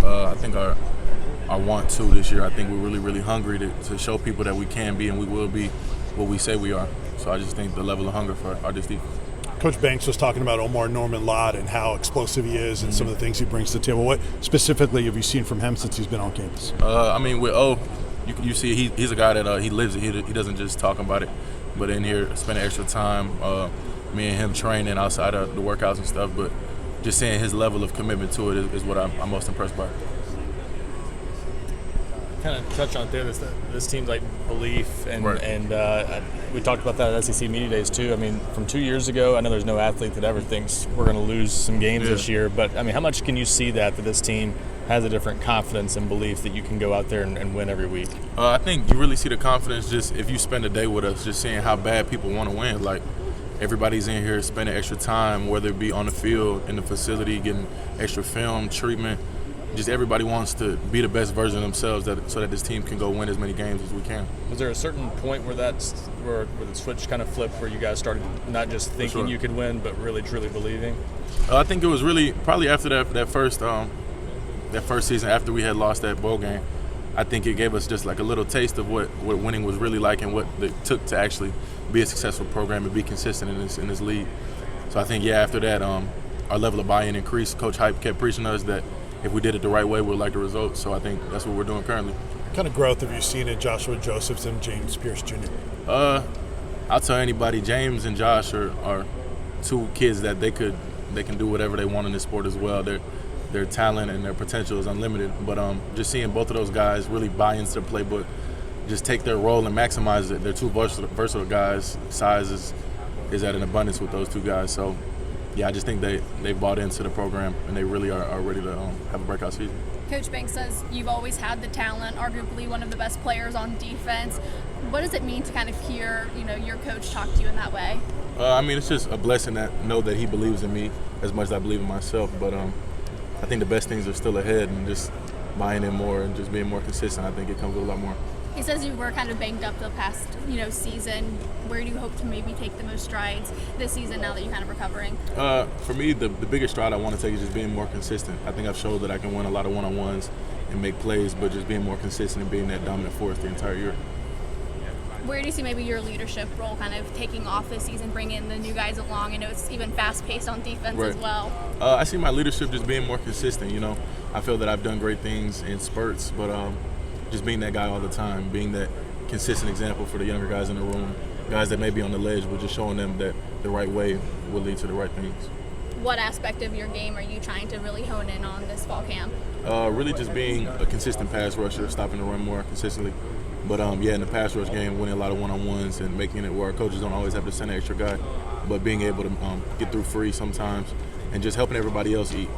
I think our want to this year. I think we're really hungry to show people that we can be and we will be what we say we are. So I just think the level of hunger for our defense. Coach Banks was talking about Omar Norman-Lott and how explosive he is and some of the things he brings to the table. What specifically have you seen from him since he's been on campus? I mean, with you see he's a guy that he lives it. He doesn't just talk about it, but in here spending extra time, me and him training outside of the workouts and stuff. But just seeing his level of commitment to it is what I'm most impressed by. Kind of touch on there. This team's like belief, and Right. and we talked about that at SEC Media Days too. I mean, from 2 years ago, I know there's no athlete that ever thinks we're going to lose some games this year, but I mean, how much can you see that this team has a different confidence and belief that you can go out there and win every week? I think you really see the confidence just if you spend a day with us, just seeing how bad people want to win. Like everybody's in here spending extra time, whether it be on the field, in the facility, getting extra film treatment. Just everybody wants to be the best version of themselves so that this team can go win as many games as we can. Was there a certain point where where the switch kind of flipped, where you guys started not just thinking you could win, but really truly believing? I think it was really probably after that first season, after we had lost that bowl game. I think it gave us just like a little taste of what winning was really like and what it took to actually be a successful program and be consistent in this league. So I think after that, our level of buy-in increased. Coach Hype kept preaching to us that if we did it the right way, we'll like the results. So I think that's what we're doing currently. What kind of growth have you seen in Joshua Josephs and James Pierce Jr.? I'll tell anybody, James and Josh are two kids that they can do whatever they want in this sport as well. Their talent and their potential is unlimited. But just seeing both of those guys really buy into the playbook, just take their role and maximize it. They're two versatile guys. Size is at an abundance with those two guys. So yeah, I just think they bought into the program and they really are ready to have a breakout season. Coach Banks says you've always had the talent, arguably one of the best players on defense. What does it mean to kind of hear, your coach talk to you in that way? I mean, it's just a blessing to know that he believes in me as much as I believe in myself. But I think the best things are still ahead, and just buying in more and just being more consistent, I think it comes with a lot more. He says you were kind of banged up the past, season. Where do you hope to maybe take the most strides this season now that you're kind of recovering? For me, the biggest stride I want to take is just being more consistent. I think I've showed that I can win a lot of one-on-ones and make plays, but just being more consistent and being that dominant force the entire year. Where do you see maybe your leadership role kind of taking off this season, bringing the new guys along? I know it's even fast-paced on defense as well. I see my leadership just being more consistent. I feel that I've done great things in spurts, but just being that guy all the time, being that consistent example for the younger guys in the room, guys that may be on the ledge, but just showing them that the right way will lead to the right things. What aspect of your game are you trying to really hone in on this fall camp? Really just being a consistent pass rusher, stopping the run more consistently. But in the pass rush game, winning a lot of one-on-ones and making it where our coaches don't always have to send an extra guy, but being able to get through free sometimes and just helping everybody else eat,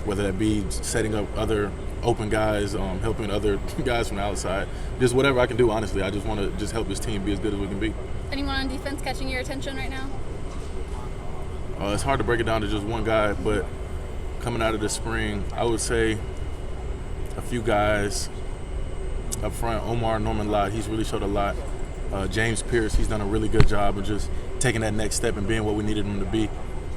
whether that be setting up other open guys, helping other guys from the outside, just whatever I can do, honestly. I just want to just help this team be as good as we can be. Anyone on defense catching your attention right now? It's hard to break it down to just one guy, but coming out of the spring, I would say a few guys up front. Omar Norman-Lott, he's really showed a lot. James Pierce, he's done a really good job of just taking that next step and being what we needed him to be.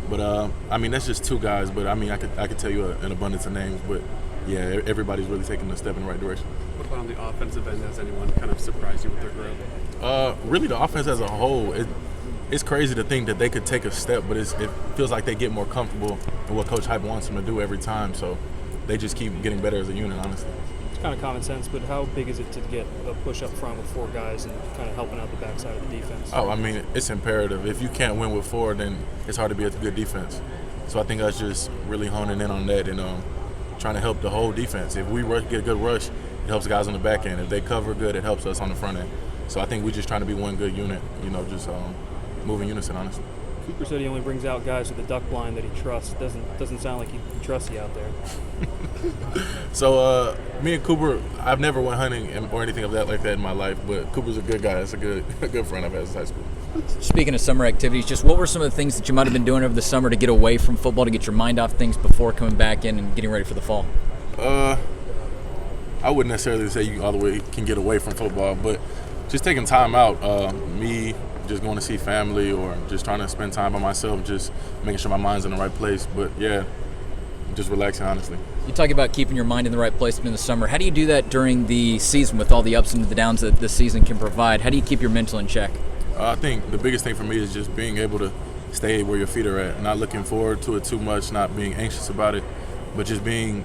But that's just two guys. But I could tell you an abundance of names. But yeah, everybody's really taking a step in the right direction. What about on the offensive end? Has anyone kind of surprised you with their growth? Really, the offense as a whole, it's crazy to think that they could take a step, but it feels like they get more comfortable in what Coach Hype wants them to do every time. So they just keep getting better as a unit, honestly. It's kind of common sense, but how big is it to get a push up front with four guys and kind of helping out the backside of the defense? It's imperative. If you can't win with four, then it's hard to be a good defense. So I think us just really honing in on that and trying to help the whole defense. If we get a good rush, it helps guys on the back end. If they cover good, it helps us on the front end. So I think we're just trying to be one good unit, just move in unison, honestly. Cooper said he only brings out guys with a duck blind that he trusts. Doesn't sound like he trusts you out there. So me and Cooper, I've never went hunting or anything of that like that in my life, but Cooper's a good guy. It's a good friend I've had since high school. Speaking of summer activities, just what were some of the things that you might have been doing over the summer to get away from football, to get your mind off things before coming back in and getting ready for the fall? I wouldn't necessarily say you all the way can get away from football, but just taking time out, me just going to see family or just trying to spend time by myself, just making sure my mind's in the right place. But yeah, just relaxing, honestly. You talk about keeping your mind in the right place in the summer. How do you do that during the season with all the ups and the downs that the season can provide? How do you keep your mental in check? I think the biggest thing for me is just being able to stay where your feet are at, not looking forward to it too much, not being anxious about it, but just being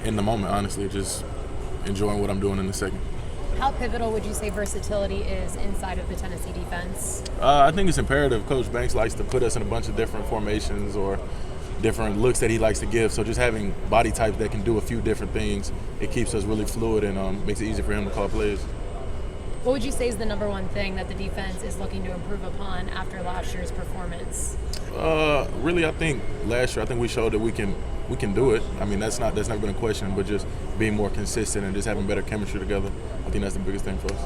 in the moment, honestly, just enjoying what I'm doing in the second. How pivotal would you say versatility is inside of the Tennessee defense? I think it's imperative. Coach Banks likes to put us in a bunch of different formations or different looks that he likes to give. So just having body types that can do a few different things, it keeps us really fluid and makes it easy for him to call plays. What would you say is the number one thing that the defense is looking to improve upon after last year's performance? Really, I think last year, we showed that we can do it. I mean, that's never been a question, but just being more consistent and just having better chemistry together, I think that's the biggest thing for us.